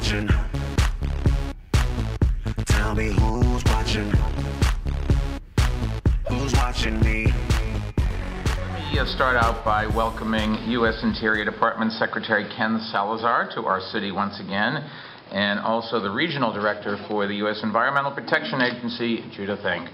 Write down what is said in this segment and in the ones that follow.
watching? Tell me who's watching? Who's watching me? Let me start out by welcoming U.S. Interior Department Secretary Ken Salazar to our city once again, and also the Regional Director for the U.S. Environmental Protection Agency, Judith Eng.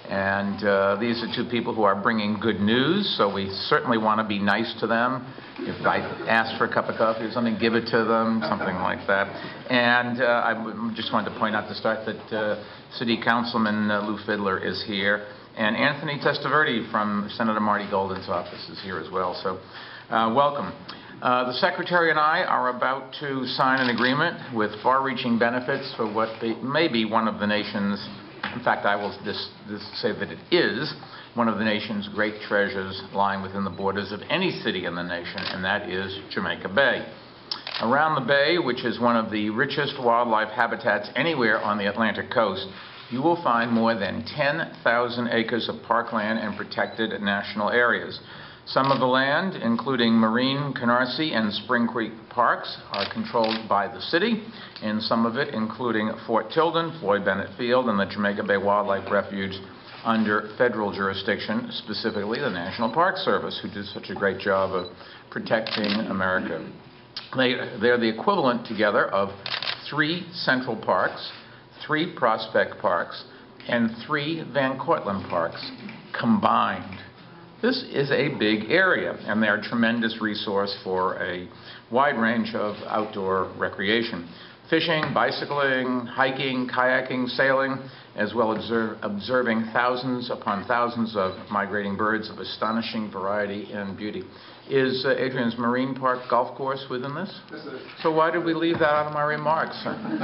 And these are two people who are bringing good news, so we certainly want to be nice to them. If I ask for a cup of coffee or something, give it to them, something like that. And I just wanted to point out to start that City Councilman Lou Fidler is here, and Anthony Testaverde from Senator Marty Golden's office is here as well. So welcome. The Secretary and I are about to sign an agreement with far-reaching benefits for what may be one of the nation's, in fact, I will say that it is one of the nation's great treasures lying within the borders of any city in the nation, and that is Jamaica Bay. Around the bay, which is one of the richest wildlife habitats anywhere on the Atlantic coast, you will find more than 10,000 acres of parkland and protected national areas. Some of the land, including Marine, Canarsie, and Spring Creek parks, are controlled by the city, and some of it, including Fort Tilden, Floyd Bennett Field, and the Jamaica Bay Wildlife Refuge, under federal jurisdiction, specifically the National Park Service, who did such a great job of protecting America. They're the equivalent together of 3 Central Parks, 3 Prospect Parks, and 3 Van Cortlandt Parks combined. This is a big area, and they're a tremendous resource for a wide range of outdoor recreation. Fishing, bicycling, hiking, kayaking, sailing, as well as observing thousands upon thousands of migrating birds of astonishing variety and beauty. Is Adrian's Marine Park golf course within this? So why did we leave that out of my remarks? I mean,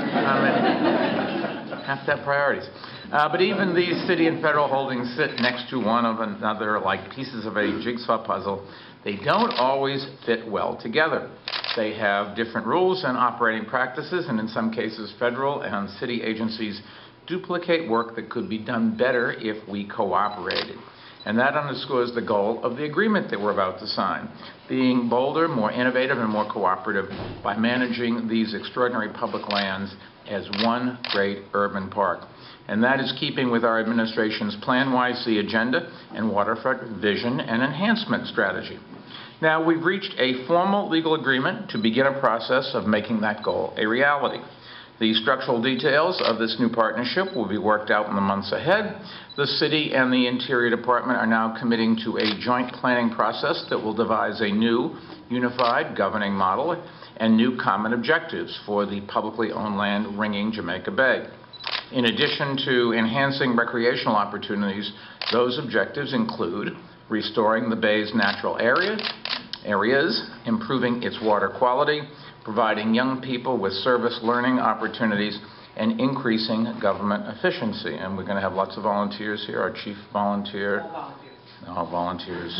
have to have priorities. But even these city and federal holdings sit next to one of another like pieces of a jigsaw puzzle. They don't always fit well together. They have different rules and operating practices, and in some cases federal and city agencies duplicate work that could be done better if we cooperated. And that underscores the goal of the agreement that we're about to sign, being bolder, more innovative, and more cooperative by managing these extraordinary public lands as one great urban park. And that is keeping with our administration's Plan YC agenda and waterfront vision and enhancement strategy. Now, we've reached a formal legal agreement to begin a process of making that goal a reality. The structural details of this new partnership will be worked out in the months ahead. The City and the Interior Department are now committing to a joint planning process that will devise a new, unified governing model and new common objectives for the publicly owned land ringing Jamaica Bay. In addition to enhancing recreational opportunities, those objectives include restoring the bay's natural areas, improving its water quality, providing young people with service learning opportunities, and increasing government efficiency. And we're going to have lots of volunteers here. Our chief volunteer. All volunteers.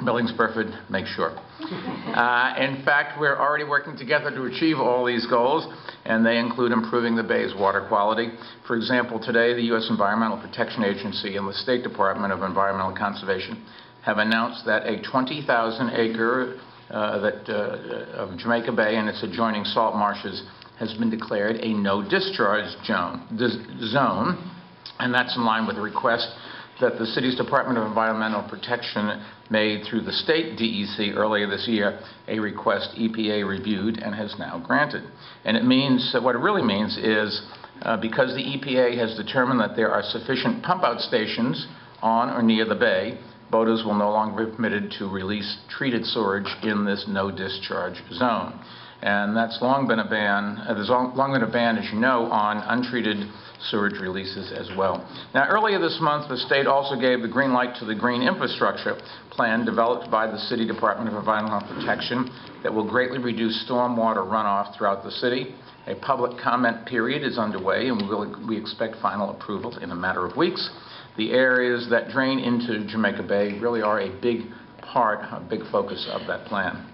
Billings Burford, make sure. In fact, we're already working together to achieve all these goals, and they include improving the bay's water quality. For example, today the U.S. Environmental Protection Agency and the State Department of Environmental Conservation have announced that a 20,000-acre of Jamaica Bay and its adjoining salt marshes has been declared a no-discharge zone, and that's in line with the request that the city's Department of Environmental Protection made through the state DEC earlier this year, a request EPA reviewed and has now granted. And it means, what it really means is, because the EPA has determined that there are sufficient pump-out stations on or near the bay, boaters will no longer be permitted to release treated sewage in this no-discharge zone. And that's long been a ban, there's long been a ban, as you know, on untreated sewage releases as well. Now, earlier this month, the state also gave the green light to the Green Infrastructure Plan developed by the City Department of Environmental Protection that will greatly reduce stormwater runoff throughout the city. A public comment period is underway, and we expect final approval in a matter of weeks. The areas that drain into Jamaica Bay really are a big focus of that plan.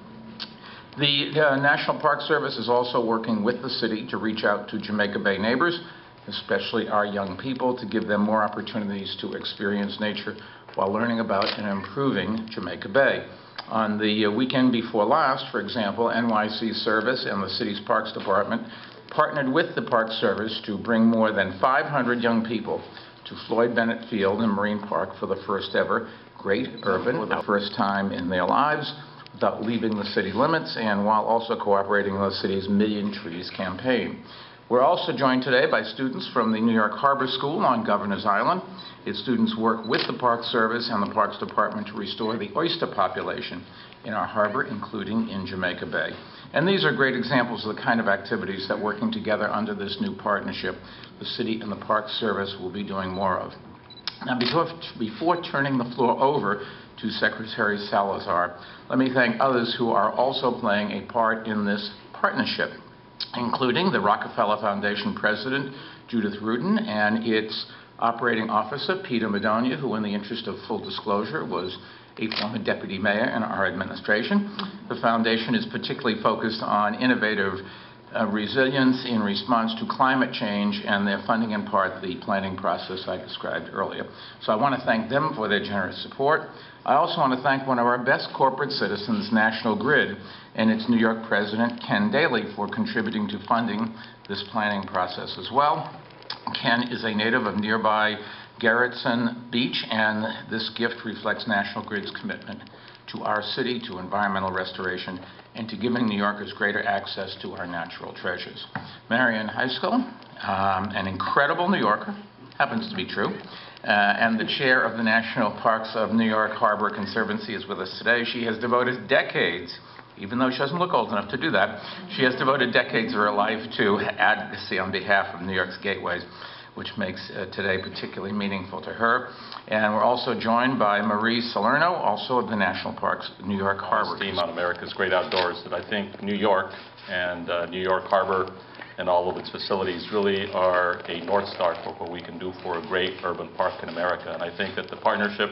The National Park Service is also working with the city to reach out to Jamaica Bay neighbors, especially our young people, to give them more opportunities to experience nature while learning about and improving Jamaica Bay. On the weekend before last, for example, NYC Service and the city's Parks Department partnered with the Park Service to bring more than 500 young people to Floyd Bennett Field and Marine Park for the first ever Great Urban, the first time in their lives, without leaving the city limits and while also cooperating in the city's Million Trees campaign. We're also joined today by students from the New York Harbor School on Governor's Island. Its students work with the Park Service and the Parks Department to restore the oyster population in our harbor, including in Jamaica Bay. And these are great examples of the kind of activities that, working together under this new partnership, the city and the Park Service will be doing more of. Now, before turning the floor over to Secretary Salazar, let me thank others who are also playing a part in this partnership, including the Rockefeller Foundation President, Judith Rudin, and its operating officer, Peter Madonia, who, in the interest of full disclosure, was a former deputy mayor in our administration. The foundation is particularly focused on innovative resilience in response to climate change, and they're funding in part the planning process I described earlier. So I want to thank them for their generous support. I also want to thank one of our best corporate citizens, National Grid, and its New York president, Ken Daly, for contributing to funding this planning process as well. Ken is a native of nearby Gerritsen Beach, and this gift reflects National Grid's commitment to our city, to environmental restoration, and to giving New Yorkers greater access to our natural treasures. Marion High School, an incredible New Yorker, happens to be true, and the chair of the National Parks of New York Harbor Conservancy is with us today. She has devoted decades, even though she doesn't look old enough to do that, she has devoted decades of her life to advocacy on behalf of New York's gateways, which makes today particularly meaningful to her. And we're also joined by Marie Salerno, also of the National Parks New York Harbor. Theme on America's Great Outdoors, that I think New York and New York Harbor and all of its facilities really are a North Star for what we can do for a great urban park in America. And I think that the partnership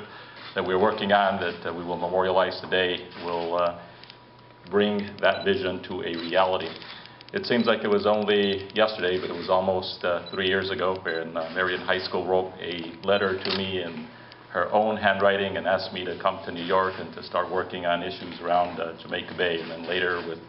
that we're working on, that we will memorialize today, will bring that vision to a reality. It seems like it was only yesterday, but it was almost 3 years ago when Marion High School wrote a letter to me in her own handwriting and asked me to come to New York and to start working on issues around Jamaica Bay, and then later with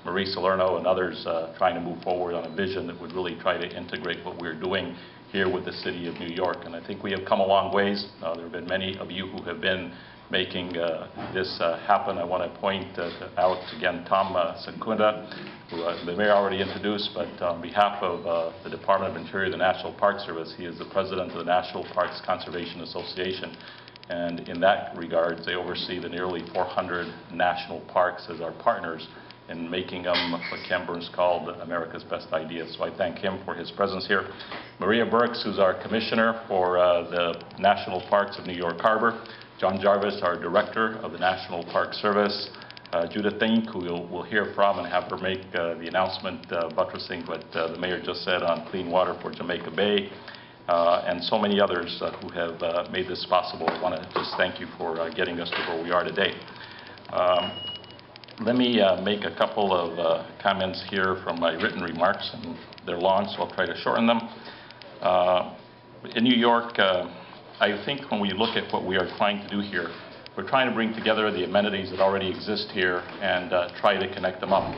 Marie Salerno and others trying to move forward on a vision that would really try to integrate what we're doing here with the city of New York. And I think we have come a long ways. There have been many of you who have been making this happen. I want to point out again Tom Secunda, who the mayor already introduced, but on behalf of the Department of Interior, the National Park Service, he is the president of the National Parks Conservation Association. And in that regard, they oversee the nearly 400 national parks as our partners in making them what Ken Burns called America's best ideas. So I thank him for his presence here. Maria Burks, who's our commissioner for the National Parks of New York Harbor. John Jarvis, our director of the National Park Service. Judith Think, who we'll hear from and have her make the announcement buttressing what the mayor just said on clean water for Jamaica Bay, and so many others who have made this possible. I want to just thank you for getting us to where we are today. Let me make a couple of comments here from my written remarks, and they're long, so I'll try to shorten them. In New York, I think when we look at what we are trying to do here, we're trying to bring together the amenities that already exist here and try to connect them up.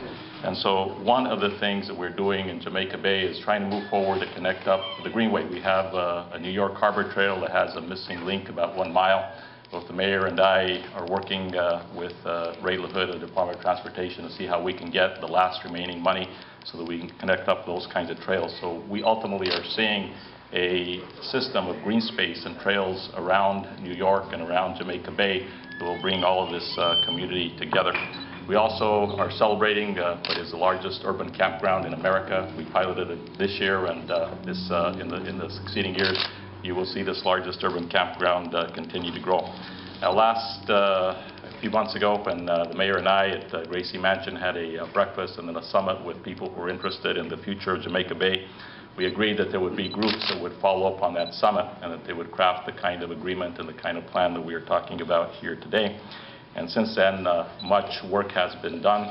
And so one of the things that we're doing in Jamaica Bay is trying to move forward to connect up the Greenway. We have a New York Harbor Trail that has a missing link about 1 mile. Both the mayor and I are working with Ray LaHood of the Department of Transportation to see how we can get the last remaining money so that we can connect up those kinds of trails. So we ultimately are seeing a system of green space and trails around New York and around Jamaica Bay that will bring all of this community together. We also are celebrating what is the largest urban campground in America. We piloted it this year, and in the succeeding years, you will see this largest urban campground continue to grow. Now, a few months ago, when the mayor and I at Gracie Mansion had a breakfast and then a summit with people who were interested in the future of Jamaica Bay, we agreed that there would be groups that would follow up on that summit and that they would craft the kind of agreement and the kind of plan that we are talking about here today. And since then, much work has been done.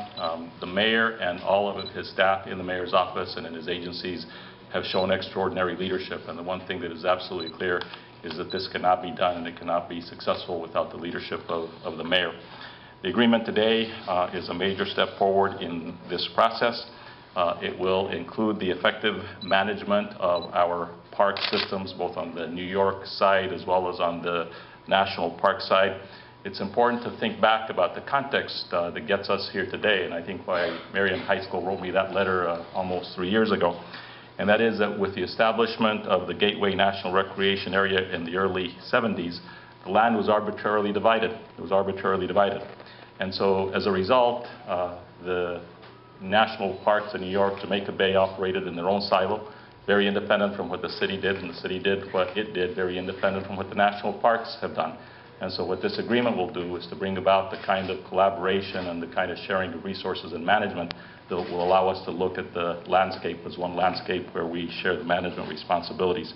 The mayor and all of his staff in the mayor's office and in his agencies have shown extraordinary leadership. And the one thing that is absolutely clear is that this cannot be done and it cannot be successful without the leadership of the mayor. The agreement today is a major step forward in this process. It will include the effective management of our park systems, both on the New York side as well as on the national park side. It's important to think back about the context that gets us here today, and I think why Marion High School wrote me that letter almost 3 years ago. And that is that with the establishment of the Gateway National Recreation Area in the early 70s, the land was arbitrarily divided. It was arbitrarily divided. And so as a result, the national parks in New York, Jamaica Bay, operated in their own silo, very independent from what the city did, and the city did what it did, very independent from what the national parks have done. And so what this agreement will do is to bring about the kind of collaboration and the kind of sharing of resources and management that will allow us to look at the landscape as one landscape where we share the management responsibilities.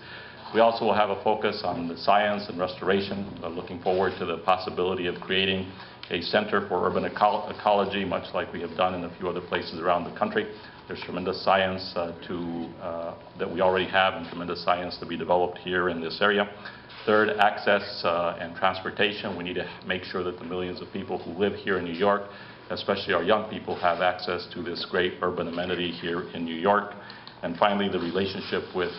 We also will have a focus on the science and restoration, looking forward to the possibility of creating a center for urban ecology, much like we have done in a few other places around the country. There's tremendous science that we already have and tremendous science to be developed here in this area. Third, access and transportation. We need to make sure that the millions of people who live here in New York, especially our young people, have access to this great urban amenity here in New York. And finally, the relationship with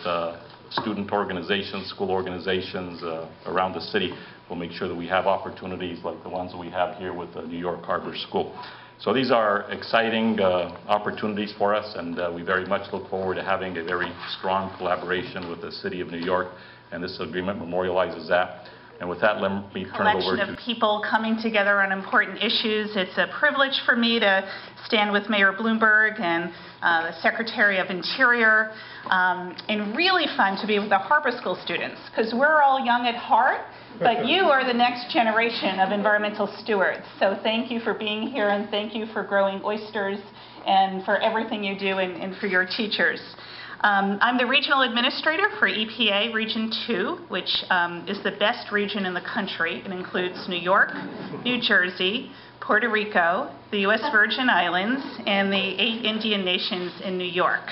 student organizations, school organizations around the city will make sure that we have opportunities like the ones that we have here with the New York Harbor School. So these are exciting opportunities for us, and we very much look forward to having a very strong collaboration with the City of New York, and this agreement memorializes that. And with that, let me turn it over to... Collection of people coming together on important issues. It's a privilege for me to stand with Mayor Bloomberg and the Secretary of Interior, and really fun to be with the Harbor School students, because we're all young at heart, but you are the next generation of environmental stewards. So thank you for being here, and thank you for growing oysters and for everything you do and for your teachers. I'm the regional administrator for EPA Region 2, which is the best region in the country. It includes New York, New Jersey, Puerto Rico, the U.S. Virgin Islands, and the 8 Indian nations in New York.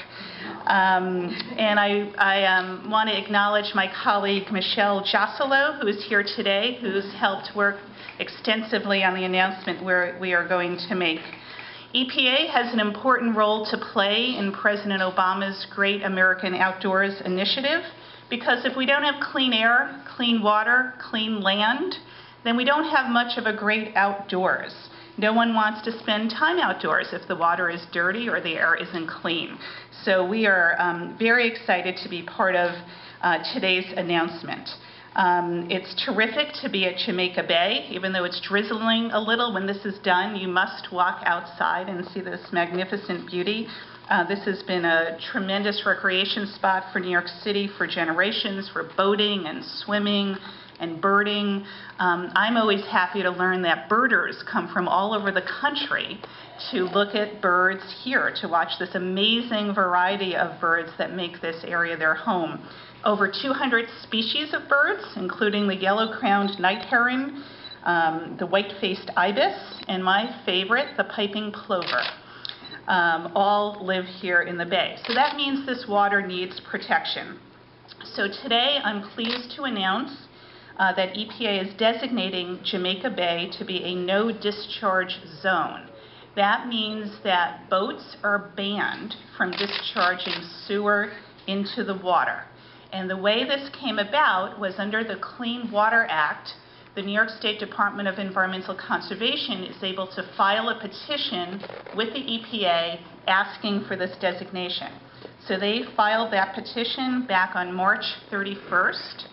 And I want to acknowledge my colleague Michelle Jocello, who is here today, who's helped work extensively on the announcement we are going to make. EPA has an important role to play in President Obama's Great American Outdoors Initiative, because if we don't have clean air, clean water, clean land, then we don't have much of a great outdoors. No one wants to spend time outdoors if the water is dirty or the air isn't clean. So we are very excited to be part of today's announcement. It's terrific to be at Jamaica Bay. Even though it's drizzling a little when this is done, you must walk outside and see this magnificent beauty. This has been a tremendous recreation spot for New York City for generations, for boating and swimming and birding. I'm always happy to learn that birders come from all over the country to look at birds here, to watch this amazing variety of birds that make this area their home. Over 200 species of birds, including the yellow-crowned night heron, the white-faced ibis, and my favorite, the piping plover, all live here in the bay. So that means this water needs protection. So today I'm pleased to announce that EPA is designating Jamaica Bay to be a no-discharge zone. That means that boats are banned from discharging sewer into the water. And the way this came about was under the Clean Water Act. The New York State Department of Environmental Conservation is able to file a petition with the EPA asking for this designation. So they filed that petition back on March 31st,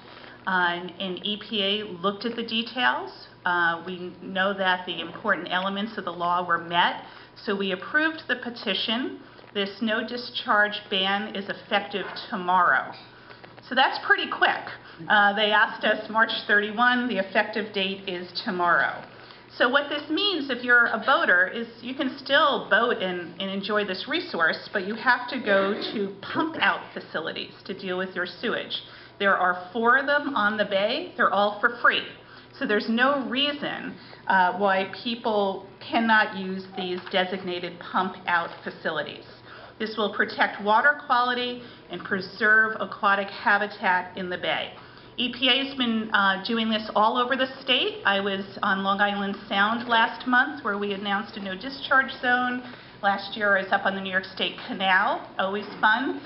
and EPA looked at the details. We know that the important elements of the law were met, so we approved the petition. This no discharge ban is effective tomorrow. So that's pretty quick. They asked us March 31, the effective date is tomorrow. So what this means, if you're a boater, is you can still boat and enjoy this resource, but you have to go to pump out facilities to deal with your sewage. There are 4 of them on the bay. They're all for free. So there's no reason why people cannot use these designated pump out facilities. This will protect water quality and preserve aquatic habitat in the bay. EPA's been doing this all over the state. I was on Long Island Sound last month where we announced a no discharge zone. Last year I was up on the New York State Canal, always fun.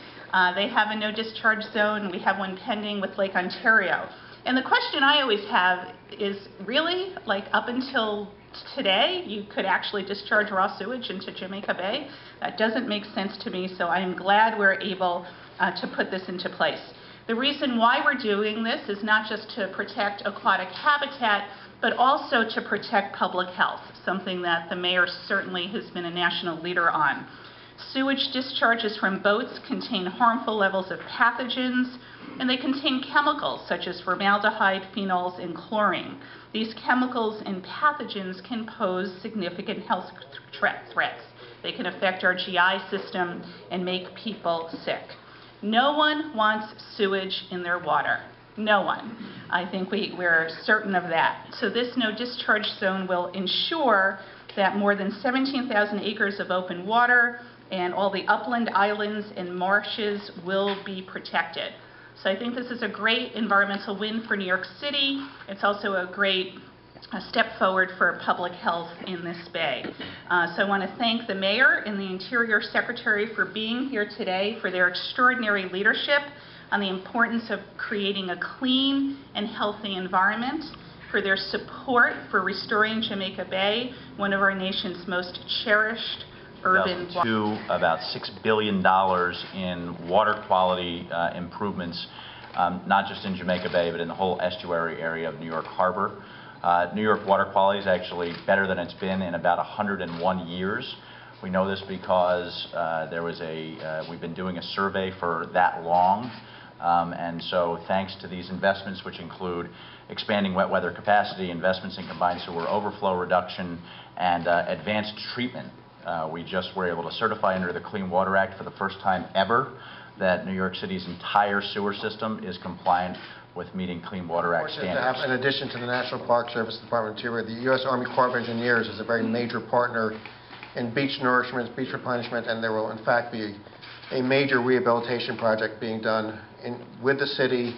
They have a no discharge zone. We have one pending with Lake Ontario. And the question I always have is, really, like, up until today, you could actually discharge raw sewage into Jamaica Bay? That doesn't make sense to me, so I am glad we're able to put this into place. The reason why we're doing this is not just to protect aquatic habitat, but also to protect public health, something that the mayor certainly has been a national leader on. Sewage discharges from boats contain harmful levels of pathogens, and they contain chemicals such as formaldehyde, phenols, and chlorine. These chemicals and pathogens can pose significant health threats. They can affect our GI system and make people sick. No one wants sewage in their water. No one. I think we're certain of that. So this no discharge zone will ensure that more than 17,000 acres of open water and all the upland islands and marshes will be protected. So I think this is a great environmental win for New York City. It's also a great step forward for public health in this bay. So I want to thank the mayor and the Interior Secretary for being here today, for their extraordinary leadership on the importance of creating a clean and healthy environment, for their support for restoring Jamaica Bay, one of our nation's most cherished urban to about $6 billion in water quality improvements, not just in Jamaica Bay, but in the whole estuary area of New York Harbor. New York water quality is actually better than it's been in about 101 years. We know this because we've been doing a survey for that long. And so thanks to these investments, which include expanding wet weather capacity, investments in combined sewer overflow reduction, and advanced treatment, we just were able to certify under the Clean Water Act for the first time ever that New York City's entire sewer system is compliant with meeting Clean Water Act standards. In addition to the National Park Service, Department of Interior, the U.S. Army Corps of Engineers is a very major partner in beach nourishment, beach replenishment, and there will in fact be a major rehabilitation project being done with the city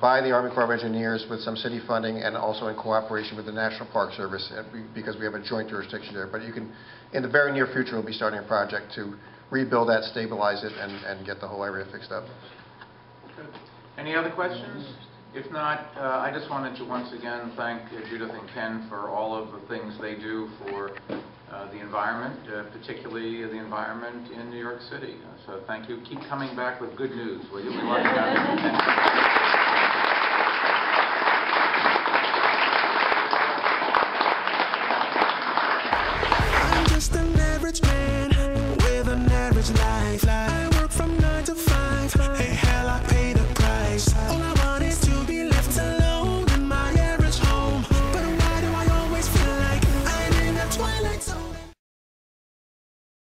by the Army Corps of Engineers with some city funding and also in cooperation with the National Park Service because we have a joint jurisdiction there. But you can, in the very near future, we'll be starting a project to rebuild that, stabilize it, and get the whole area fixed up. Good. Any other questions? If not, I just wanted to once again thank Judith and Ken for all of the things they do for the environment, particularly the environment in New York City. So thank you. Keep coming back with good news, will you?